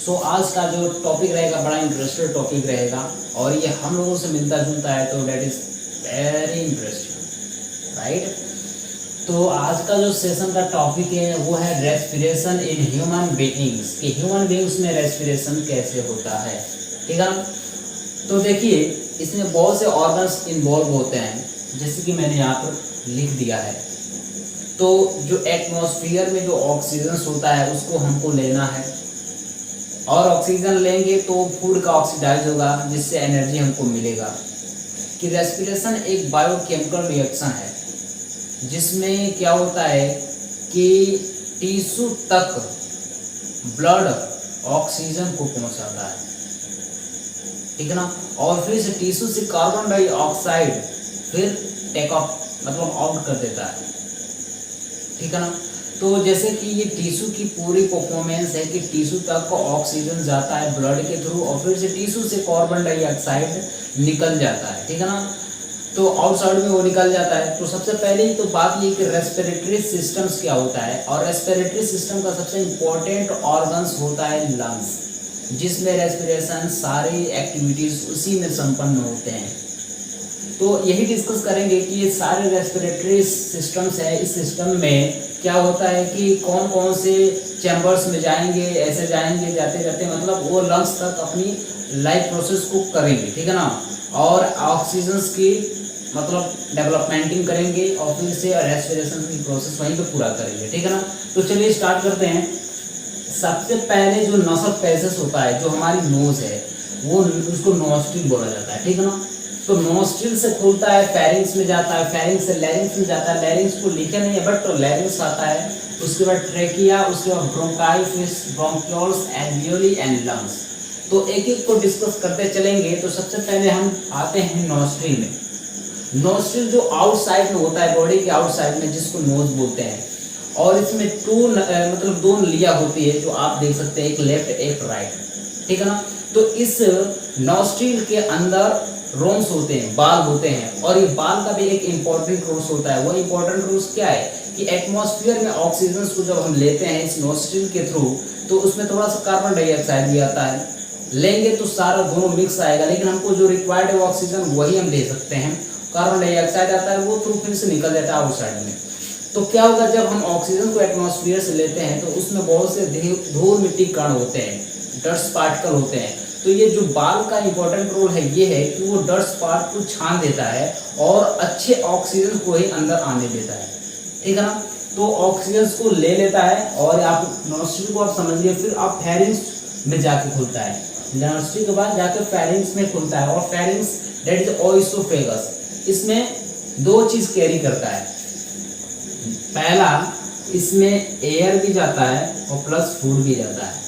सो आज का जो टॉपिक रहेगा बड़ा इंटरेस्टेड टॉपिक रहेगा और ये हम लोगों से मिलता जुलता है, तो that is very interesting, right. तो आज का जो सेशन का टॉपिक है वो है रेस्पिरेशन इन ह्यूमन बीइंग्स, कि ह्यूमन बीइंग्स में रेस्पिरेशन कैसे होता है, ठीक है। तो देखिए इसमें बहुत से ऑर्गन्स इन्वॉल्व होते हैं, जैसे कि मैंने यहाँ पर लिख दिया है। तो जो एटमॉस्फेयर में जो ऑक्सीजन होता है उसको हमको लेना है, और ऑक्सीजन लेंगे तो फूड का ऑक्सीडाइज होगा, जिससे एनर्जी हमको मिलेगा। कि रेस्पिरेशन एक बायोकेमिकल रिएक्शन है जिसमें क्या होता है कि टिश्यू तक ब्लड ऑक्सीजन को पहुंचाता है, ठीक है ना, और फिर से टिश्यू से कार्बन डाइऑक्साइड फिर टेक ऑफ मतलब आउट कर देता है, ठीक है ना। तो जैसे कि ये टिश्यू की पूरी परफॉर्मेंस है कि टिश्यू तक ऑक्सीजन जाता है ब्लड के थ्रू, और फिर से टिश्यू से कार्बन डाइऑक्साइड निकल जाता है, ठीक है ना। तो आउटसाइड में वो निकल जाता है। तो सबसे पहले तो बात ये कि रेस्पिरेटरी सिस्टम्स क्या होता है, और रेस्पिरेटरी सिस्टम का सबसे इम्पोर्टेंट ऑर्गन्स होता है लंग्स, जिसमें रेस्पिरेशन सारी एक्टिविटीज़ उसी में संपन्न होते हैं। तो यही डिस्कस करेंगे कि ये सारे रेस्पिरेटरी सिस्टम्स है, इस सिस्टम में क्या होता है कि कौन कौन से चैम्बर्स में जाएंगे, ऐसे जाएंगे, जाते जाते मतलब वो लंग्स तक अपनी लाइफ प्रोसेस को करेंगे, ठीक है ना, और ऑक्सीजन की मतलब डेवलपमेंटिंग करेंगे, और फिर से रेस्पिरेशन की प्रोसेस वहीं पे पूरा करेंगे, ठीक है ना। तो चलिए स्टार्ट करते हैं। सबसे पहले जो नसक पैसेज होता है, जो हमारी नोज है, वो उसको नोस्ट्रिल बोला जाता है, ठीक है ना। तो नोस्ट्रिल से खुलता है, फेरिंग्स में जाता है, फेरिंग्स से लैरिंग्स में जाता है। लैरिंग्स को लिखे नहीं है बट तो लैरिंग्स आता है। उसके बाद ट्रेकिया, उसके बाद ब्रोंकाई, फिर ब्रोंक्यूल्स, एल्वियोली एंड लंग्स। तो एक एक को डिस्कस करते चलेंगे। तो सबसे पहले हम आते हैं नोस्ट्रिल में। नोस्ट्रिल जो आउटसाइड में होता है, बॉडी के आउटसाइड में, जिसको नोज बोलते हैं, और इसमें मतलब दो नलियाँ होती है जो आप देख सकते हैं, एक लेफ्ट एक राइट, ठीक है ना। तो इस नोस्ट्रिल के अंदर रोम्स होते हैं, बाल होते हैं, और ये बाल का भी एक इम्पोर्टेंट रोल्स होता है। वो इम्पोर्टेंट रोल्स क्या है कि एटमॉस्फेयर में ऑक्सीजन को जब हम लेते हैं इस नोस्ट्रिल के थ्रू, तो उसमें थोड़ा सा कार्बन डाइऑक्साइड भी आता है। लेंगे तो सारा दोनों मिक्स आएगा, लेकिन हमको जो रिक्वायर्ड है ऑक्सीजन वही हम ले सकते हैं। कार्बन डाइऑक्साइड आता है, वो थ्रू फिर से निकल जाता है आउटसाइड में। तो क्या होगा, जब हम ऑक्सीजन को एटमॉस्फेयर से लेते हैं तो उसमें बहुत से धूल मिट्टी कण होते हैं, डस्ट पार्टिकल होते हैं। तो ये जो बाल का इंपॉर्टेंट रोल है ये है कि वो डस्ट पार्ट को छान देता है और अच्छे ऑक्सीजन को ही अंदर आने देता है, ठीक है ना। तो ऑक्सीजन को ले लेता है, और आप नोस्ट्रिल को आप समझिए, फिर आप फेरिंग्स में जाके खुलता है। नोस्ट्रिल के बाद जाकर फेरिंग्स में खुलता है, और फेरिंग्स दैट इज ओइसोफेगस। इसमें दो चीज कैरी करता है। पहला, इसमें एयर भी जाता है और प्लस फूड भी जाता है,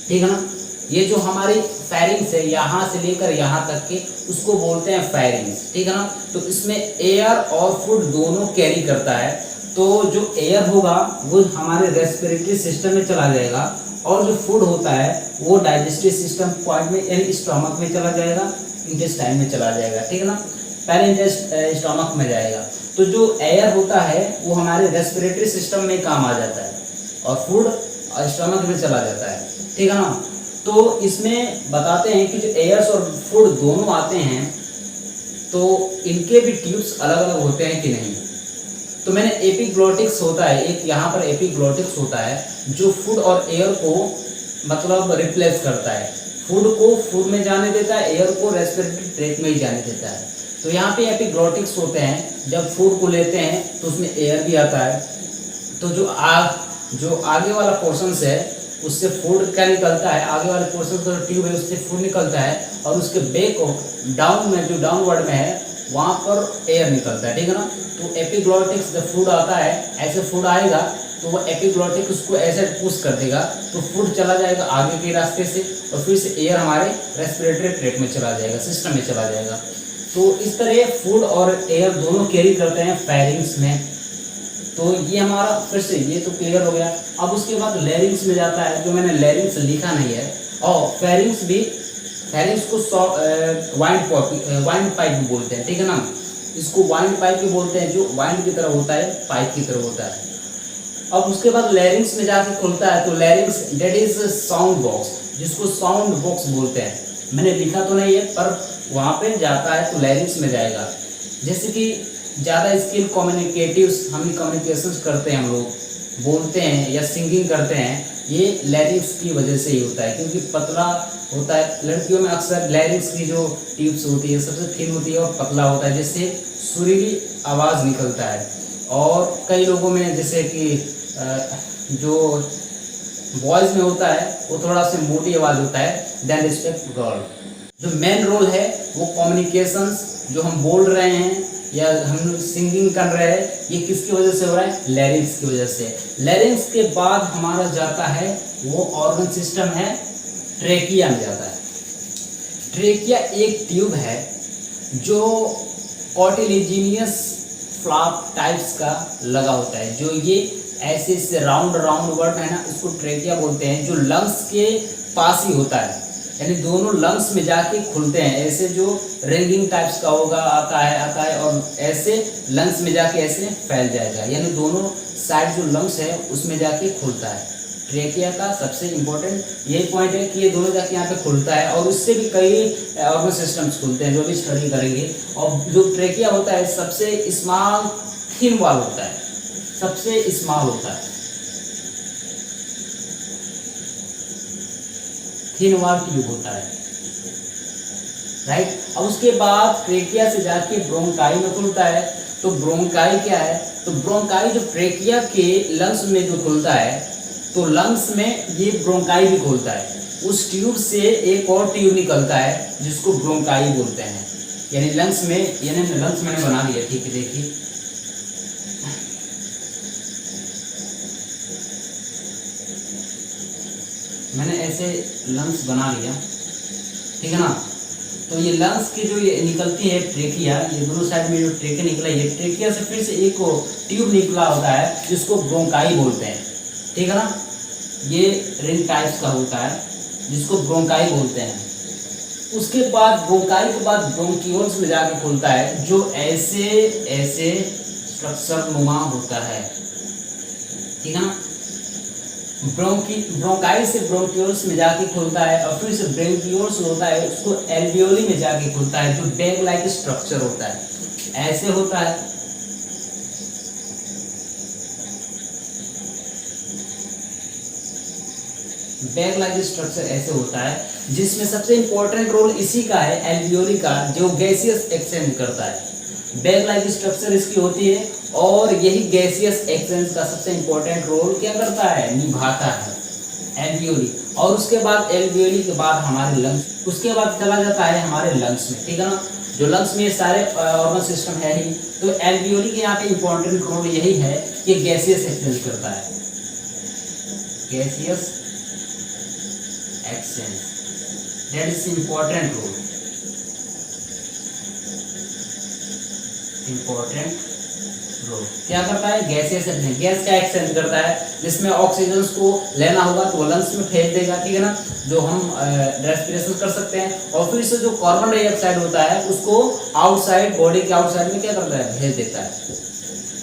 ठीक है ना। ये जो हमारी फेरिंग्स है, यहाँ से लेकर यहाँ तक के, उसको बोलते हैं फेरिंग्स, ठीक है ना। तो इसमें एयर और फूड दोनों कैरी करता है। तो जो एयर होगा वो हमारे रेस्पिरेटरी सिस्टम में चला जाएगा, और जो फूड होता है वो डाइजेस्टिव सिस्टम पार्ट में यानी स्टमक में चला जाएगा, इंटेस्टाइन में चला जाएगा, ठीक है ना, पहले स्टमक में जाएगा। तो जो एयर होता है वो हमारे रेस्पिरेटरी सिस्टम में काम आ जाता है, और फूड स्टमक में चला जाता है, ठीक है ना। तो इसमें बताते हैं कि जो एयर्स और फूड दोनों आते हैं, तो इनके भी ट्यूब्स अलग अलग होते हैं कि नहीं। तो मैंने एपिग्लोटिक्स होता है एक, यहाँ पर एपिग्लोटिक्स होता है जो फूड और एयर को मतलब रिप्लेस करता है। फूड को फूड में जाने देता है, एयर को रेस्पिरेटरी ट्रैक्ट में ही जाने देता है। तो यहाँ पे एपिग्लोटिक्स होते हैं, जब फूड को लेते हैं तो उसमें एयर भी आता है। तो जो आगे वाला पोर्शन है उससे फूड क्या निकलता है, आगे वाले पोर्शन का जो ट्यूब है उससे फूड निकलता है, और उसके बैक डाउन में जो डाउनवर्ड में है वहाँ पर एयर निकलता है, ठीक है ना। तो एपिग्लोटिक्स जब फूड आता है, ऐसे फूड आएगा तो वो एपिग्लोटिक्स उसको ऐसे पुश कर देगा, तो फूड चला जाएगा आगे के रास्ते से, और फिर से एयर हमारे रेस्पिरेटरी ट्रैक्ट में चला जाएगा, सिस्टम में चला जाएगा। तो इस तरह फूड और एयर दोनों कैरी करते हैं फेरिंग्स में। तो ये हमारा फिर से ये तो क्लियर हो गया। अब उसके बाद लैरिंग्स में जाता है, जो मैंने लैरिंग्स लिखा नहीं है, और फेरिंग्स को वाइंड पाइप भी बोलते हैं, ठीक है ना। इसको वाइंड पाइप भी बोलते हैं, जो वाइंड की तरह होता है, पाइप की तरह होता है। अब उसके बाद लैरिंग्स में जाके खुलता है, तो लैरिंग्स दैट इज साउंड बॉक्स, जिसको साउंड बॉक्स बोलते हैं। मैंने लिखा तो नहीं है पर वहाँ पे जाता है तो लैरिंग्स में जाएगा। जैसे कि ज़्यादा स्किल कम्युनिकेटिव्स हम कम्युनिकेशन करते हैं, हम लोग बोलते हैं या सिंगिंग करते हैं, ये लैरिंग्स की वजह से ही होता है, क्योंकि पतला होता है। लड़कियों में अक्सर लैरिंग्स की जो टिप्स होती है सबसे थिन होती है और पतला होता है, जिससे सुरीली आवाज़ निकलता है। और कई लोगों में जैसे कि जो बॉयज़ में होता है वो थोड़ा सा मोटी आवाज़ होता है देन रिस्पेक्ट गर्ल। जो मेन रोल है वो कम्युनिकेशंस, जो हम बोल रहे हैं या हम सिंगिंग कर रहे हैं, ये किसकी वजह से हो रहा है? लैरिंग्स की वजह से। लैरिंग्स के बाद हमारा जाता है वो ऑर्गन सिस्टम है, ट्रेकिया में जाता है। ट्रेकिया एक ट्यूब है जो कॉटिलिजिनियस फ्लॉप टाइप्स का लगा होता है, जो ये ऐसे से राउंड वर्ड है ना, इसको ट्रेकिया बोलते हैं, जो लंग्स के पास ही होता है, यानी दोनों लंग्स में जाके खुलते हैं। ऐसे जो रिंगिंग टाइप्स का होगा आता है और ऐसे लंग्स में जाके ऐसे फैल जाएगा, यानी दोनों साइड जो लंग्स है उसमें जाके खुलता है। ट्रेकिया का सबसे इम्पोर्टेंट यही पॉइंट है कि ये दोनों जाके यहाँ पे खुलता है, और उससे भी कई ऑर्गन सिस्टम्स खुलते हैं जो भी स्टडी करेंगे। और जो ट्रेकिया होता है सबसे स्मॉल थिन वॉल होता है, सबसे स्मॉल होता है, थिन वॉल ट्यूब होता है, राइट। अब उसके बाद ट्रेकिया से जाके ब्रोंकाई में खुलता है। तो ब्रोंकाई क्या है? तो ब्रोंकाई जो ट्रेकिया के लंग्स में जो खुलता है, तो लंग्स में ये ब्रोंकाई भी खुलता है। उस ट्यूब से एक और ट्यूब निकलता है जिसको ब्रोंकाई बोलते हैं, यानी लंग्स में, यानी लंग्स मैंने बना लिया, ठीक है, देखिए मैंने ऐसे लंग्स बना लिया, ठीक है ना। तो ये लंग्स की जो ये निकलती है ट्रेकिया, ये दोनों साइड में जो ट्रेकिया निकला, ये ट्रेकिया से फिर से एक ट्यूब निकला होता है जिसको ब्रोंकाई बोलते हैं, ठीक है ना। ये रिंग टाइप्स का होता है जिसको ब्रोंकाई बोलते हैं। उसके बाद ब्रोंकाई के बाद ब्रोंकियोल्स में जाके खुलता है, जो ऐसे ऐसे स्ट्रक्चर नुमा होता है, ठीक है ना। ब्रोंकाई से ब्रोंकियोल्स में जाके खुलता है, और फिर से ब्रोंकियोल्स होता है उसको एल्वियोली में जाके खुलता है, जो बैग लाइक स्ट्रक्चर होता है, ऐसे होता है। बैग लाइक स्ट्रक्चर ऐसे होता है, जिसमें सबसे इंपॉर्टेंट रोल इसी का है, एल्वियोली का, जो गैसियस एक्सचेंज करता है। बैग लाइक स्ट्रक्चर इसकी होती है, और यही गैसियस एक्सचेंज का सबसे इंपॉर्टेंट रोल क्या करता है? निभाता है, एल्वियोली। और उसके बाद एल्वियोली के बाद हमारे लंग्स, उसके बाद चला जाता है हमारे लंग्स में, ठीक है ना। जो लंग्स में सारे ऑर्गन सिस्टम है ही, तो एल्वियोली के यहाँ पे इंपॉर्टेंट रोल यही है कि गैसियस एक्सचेंज करता है, gaseous exchange, that is important role, important role. क्या करता है? गैसियस एक्सचेंज, गैस का एक्सचेंज करता है, जिसमें ऑक्सीजन को लेना होगा तो लंग्स में फेंक देगा, ठीक है ना, जो हम रेस्पिरेशन कर सकते हैं। और फिर से जो कार्बन डाइऑक्साइड होता है उसको आउटसाइड, बॉडी के आउटसाइड में क्या करता है? भेज देता है।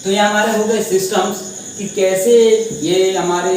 तो ये हमारे हो गए सिस्टम्स कि कैसे ये हमारे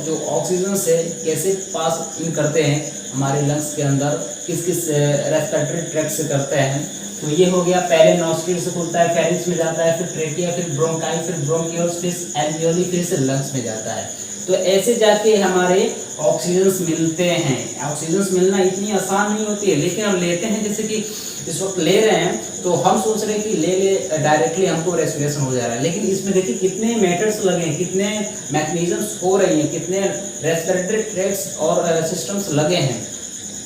जो ऑक्सीजन से कैसे पास इन करते हैं हमारे लंग्स के अंदर, किस किस रेस्पिरेटरी ट्रैक्ट से करते हैं। तो ये हो गया, पहले नॉस्ट्रिल से खुलता है, फेरिंक्स में जाता है, फिर ट्रेकिया, फिर ब्रोंकाई, फिर ब्रोंकियोल्स, फिर एल्वियोली, फिर से लंग्स में जाता है। तो ऐसे जाके हमारे ऑक्सीजन मिलते हैं। ऑक्सीजन मिलना इतनी आसान नहीं होती है, लेकिन हम लेते हैं, जैसे कि इस वक्त ले रहे हैं तो हम सोच रहे हैं कि ले डायरेक्टली हमको रेस्पिरेशन हो जा रहा है, लेकिन इसमें देखिए कितने मेथड्स लगे हैं, कितने मैकेनिज्म्स हो रही हैं, कितने रेस्पिरेटरी ट्रैक्ट्स और सिस्टम्स लगे हैं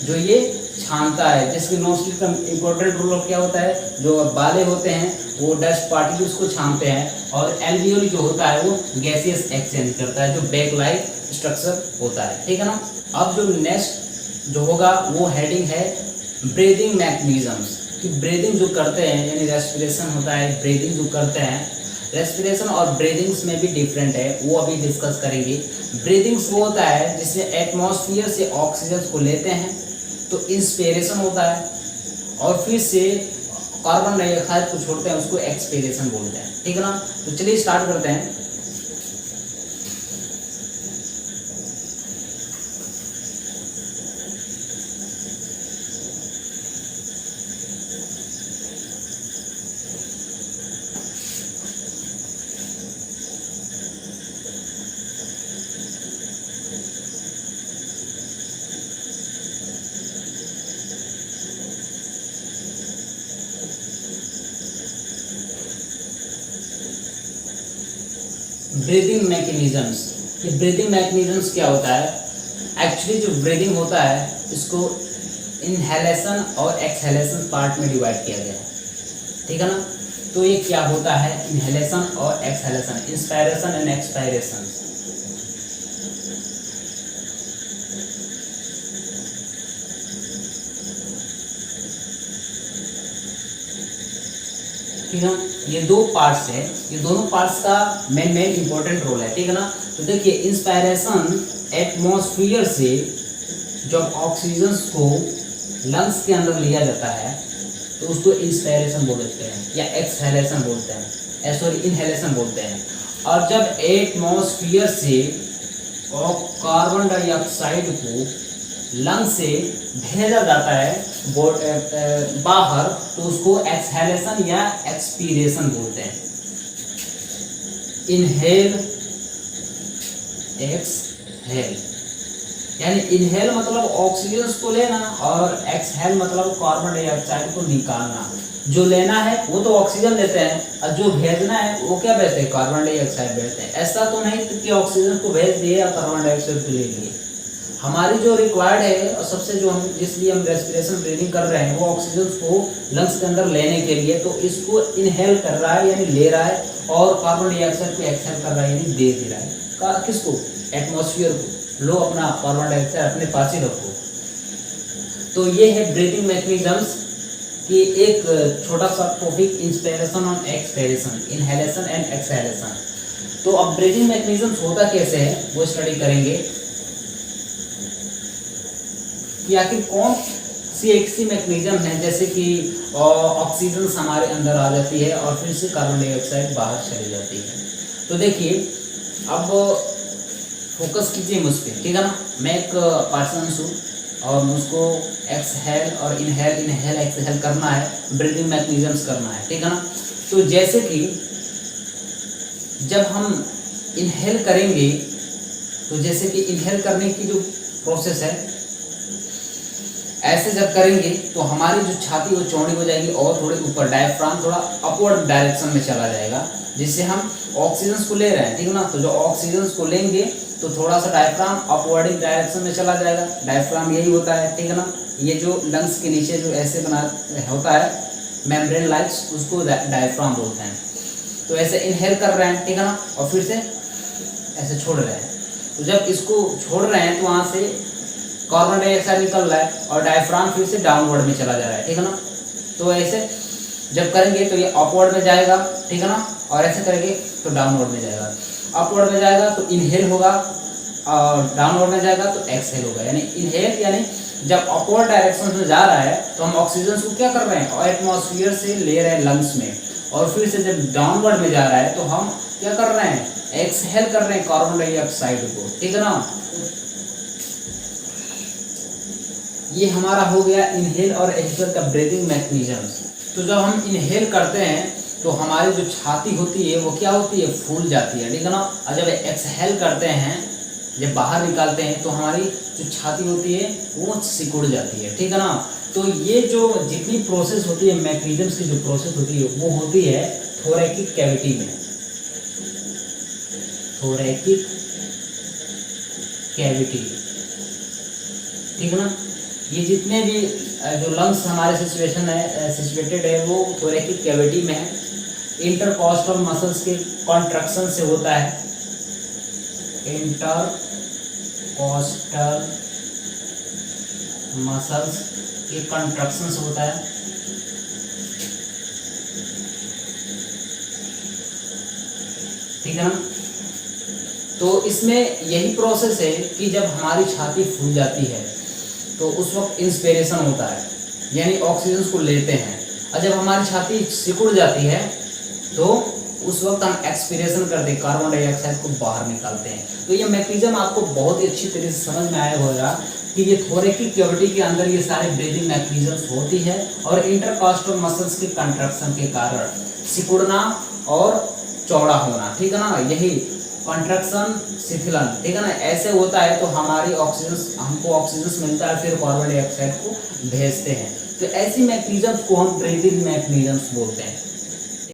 जो ये छानता है। जैसे नोस्ट्रिल का इंपॉर्टेंट रोल क्या होता है, जो बाले होते हैं वो डस्ट पार्टिकल्स को छानते हैं, और एल्वियोली जो होता है वो गैसियस एक्सचेंज करता है, जो बैग लाइक स्ट्रक्चर होता है, ठीक है ना। अब जो नेक्स्ट जो होगा वो हेडिंग है ब्रीदिंग मैकेनिज्म्स, कि ब्रीदिंग जो करते हैं, यानी रेस्पिरेशन होता है, ब्रीदिंग जो करते हैं, रेस्पिरेशन और ब्रीदिंग्स में भी डिफरेंट है, वो अभी डिस्कस करेंगे। ब्रीदिंग्स वो होता है जिसमें एटमॉस्फेयर से ऑक्सीजन को लेते हैं, तो इंस्पिरेशन होता है, और फिर से कार्बन डाइऑक्साइड को छोड़ते हैं, उसको एक्सपिरेशन बोलते हैं, ठीक है ना। तो चलिए स्टार्ट करते हैं। Breathing mechanisms. ये ब्रीदिंग मैकेनिज्म्स क्या होता है? एक्चुअली जो ब्रीदिंग होता है इसको इनहेलेशन और एक्सहेलेशन पार्ट में डिवाइड किया गया है, ठीक है ना। तो ये क्या होता है? इनहेलेशन और एक्सहेलेशन, इंस्पायरेशन एंड एक्सपायरेशन। ठीक है, ये दो पार्ट्स है, ये दोनों पार्ट्स का मेन इंपॉर्टेंट रोल है, ठीक है ना। तो देखिए, इंस्पायरेशन एटमॉस्फेयर से जब ऑक्सीजन को लंग्स के अंदर लिया जाता है तो उसको इंस्पायरेशन बोलते हैं या एक्सहेलेशन बोलते हैं, सॉरी इनहेलेशन बोलते हैं। और जब एटमॉस्फेयर से कार्बन डाइऑक्साइड को लंग्स से भेजा जाता है बाहर तो उसको एक्सहेलेशन या एक्सपीरेशन बोलते हैं। इनहेल, एक्सहेल, यानी इनहेल मतलब ऑक्सीजन को लेना और एक्सहेल मतलब कार्बन डाइऑक्साइड को निकालना। जो लेना है वो तो ऑक्सीजन लेते हैं और जो भेजना है वो क्या भेजते हैं? कार्बन डाइऑक्साइड भेजते हैं। ऐसा तो नहीं कि ऑक्सीजन को भेज दिए और कार्बन डाइऑक्साइड को ले लिए। हमारी जो रिक्वायर्ड है और सबसे जो हम जिसलिए हम रेस्पिरेशन ब्रीदिंग कर रहे हैं वो ऑक्सीजन को लंग्स के अंदर लेने के लिए, तो इसको इनहेल कर रहा है यानी ले रहा है और कार्बन डाइऑक्साइड को एक्सहेल कर रहा है यानी दे रहा है। किसको? एटमॉस्फेयर को। लो अपना कार्बन डाइऑक्साइड अपने पास ही रखो। तो ये है ब्रीदिंग मैकेनिज्म्स कि एक छोटा सा टॉपिक, इंस्पिरेशन और एक्सपिरेशन, इनहेलेशन एंड एक्सहेलेशन। तो अब ब्रीदिंग मैकेनिज्म्स होता कैसे है वो स्टडी करेंगे कि आखिर कौन सी एक सी मैकेनिज्म है, जैसे कि ऑक्सीजन हमारे अंदर आ जाती है और फिर से कार्बन डाइऑक्साइड बाहर चली जाती है। तो देखिए, अब फोकस कीजिए मुझ पर, ठीक है ना। मैं एक पर्सन हूँ और मुझको एक्सहेल और इनहेल, इनहेल एक्सहेल करना है, ब्रीदिंग मैकेनिज्म्स करना है, ठीक है ना। तो जैसे कि जब हम इनहेल करेंगे तो जैसे कि इनहेल करने की जो प्रोसेस है, ऐसे जब करेंगे तो हमारी जो छाती वो चौड़ी हो जाएगी और थोड़ी ऊपर, डायफ्राम थोड़ा अपवर्ड डायरेक्शन में चला जाएगा, जिससे हम ऑक्सीजन को ले रहे हैं, ठीक है ना। तो जो ऑक्सीजन को लेंगे तो थोड़ा सा डायफ्राम अपवर्ड डायरेक्शन में चला जाएगा। डायफ्राम यही होता है, ठीक है ना। ये जो लंग्स के नीचे जो ऐसे बना होता है मेम्ब्रेन लाइक्स, उसको डायफ्राम बोलते हैं। तो ऐसे इनहेल कर रहे हैं, ठीक है ना, और फिर से ऐसे छोड़ रहे हैं। तो जब इसको छोड़ रहे हैं तो वहाँ से कार्बन डाइऑक्साइड निकल रहा है और डायफ्राम फिर से डाउनवर्ड में चला जा रहा है, ठीक है ना। तो ऐसे जब करेंगे तो ये अपवर्ड में जाएगा, ठीक है ना, और ऐसे करेंगे तो डाउनवर्ड में जाएगा। अपवर्ड में जाएगा तो इनहेल होगा और डाउनवर्ड में जाएगा तो एक्सहेल होगा। यानी इनहेल यानी जब अपवर्ड डायरेक्शन में जा रहा है तो हम ऑक्सीजन को क्या कर रहे हैं? और एटमॉस्फेयर से ले रहे हैं लंग्स में, और फिर से जब डाउनवर्ड में जा रहा है तो हम क्या कर रहे हैं? एक्सहेल कर रहे हैं कार्बन डाइऑक्साइड को, ठीक है ना। ये हमारा हो गया इनहेल और एक्सहेल का ब्रीदिंग मैकेनिज्म्स। तो जब हम इनहेल करते हैं तो हमारी जो छाती होती है वो क्या होती है? फूल जाती है, ठीक है ना। और जब एक्सहेल करते हैं, जब बाहर निकालते हैं तो हमारी जो छाती होती है वो सिकुड़ जाती है, ठीक है ना। तो ये जो जितनी प्रोसेस होती है, मैकेनिज्म्स की जो प्रोसेस होती है वो होती है थोरैकिक कैविटी में, थोरैकिक कैविटी, ठीक है ना। ये जितने भी जो लंग्स हमारे सिचुएटेड है वो थोरैकिक कैविटी में है। इंटरकॉस्टल मसल्स के कॉन्ट्रैक्शन से होता है, इंटरकॉस्टल मसल्स के कॉन्ट्रैक्शन से होता है। ठीक है ना। तो इसमें यही प्रोसेस है कि जब हमारी छाती फूल जाती है तो उस वक्त इंस्पिरेशन होता है, यानी ऑक्सीजन को लेते हैं, और जब हमारी छाती सिकुड़ जाती है तो उस वक्त हम एक्सपीरेशन करते हैं, कार्बन डाइऑक्साइड को बाहर निकालते हैं। तो ये मैकेनिज्म आपको बहुत ही अच्छी तरह से समझ में आया होगा कि ये थोरैकिक कैविटी के अंदर ये सारे ब्रीदिंग मैकेनिज्म्स होती है और इंटरकॉस्टल मसल्स के कंट्रैक्शन के कारण सिकुड़ना और चौड़ा होना, ठीक है ना, यही कंट्रैक्शन शिथिलन, ठीक है ना, ऐसे होता है। तो हमारी हमको ऑक्सीजन मिलता है, फिर कार्बन डाइऑक्साइड को भेजते हैं। तो ऐसी मैकेनिज्म्स को हम ब्रीदिंग मैकेनिज्म्स बोलते हैं।